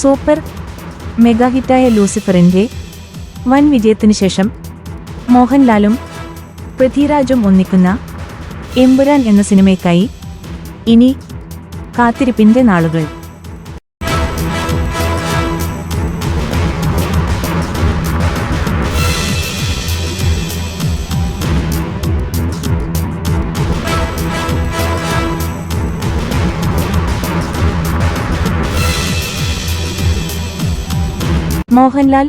Super mega ഹിറ്റായ ലൂസിഫറിന്റെ വൻ വിജയത്തിനു ശേഷം മോഹൻലാലും പൃഥ്വിരാജും ഒന്നിക്കുന്ന എമ്പുരാൻ എന്ന സിനിമയ്ക്കായി ഇനി കാത്തിരിപ്പിന്റെ നാളുകൾ. മോഹൻലാൽ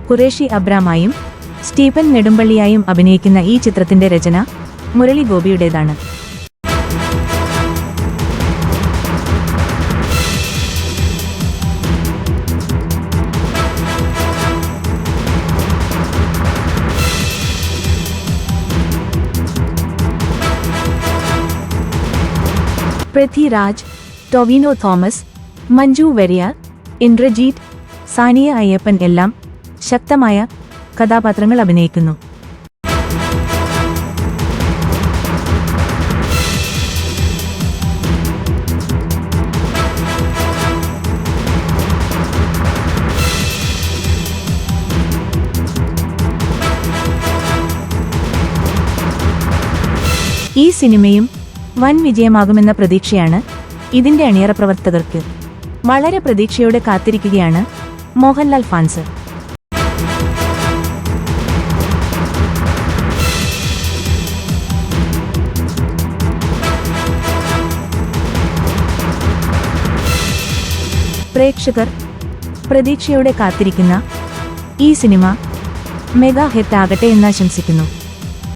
ഖുറേഷി അബ്രാമായും സ്റ്റീഫൻ നെടുമ്പള്ളിയായും അഭിനയിക്കുന്ന ഈ ചിത്രത്തിന്റെ രചന മുരളി ഗോപിയുടേതാണ്. പൃഥ്വിരാജ്, ടൊവിനോ തോമസ്, മഞ്ജു വാര്യർ, ഇന്ദ്രജീത്, സാനിയ അയ്യപ്പൻ എല്ലാം ശക്തമായ കഥാപാത്രങ്ങൾ അഭിനയിക്കുന്നു. ഈ സിനിമയും വൻ വിജയമാകുമെന്ന പ്രതീക്ഷയാണ് ഇതിന്റെ അണിയറ പ്രവർത്തകർക്ക്. വളരെ പ്രതീക്ഷയോടെ കാത്തിരിക്കുകയാണ് മോഹൻലാൽ ഫാൻസ്. പ്രേക്ഷകർ പ്രതീക്ഷയോടെ കാത്തിരിക്കുന്ന ഈ സിനിമ മെഗാ ഹിറ്റ് ആകട്ടെ എന്നാശംസിക്കുന്നു.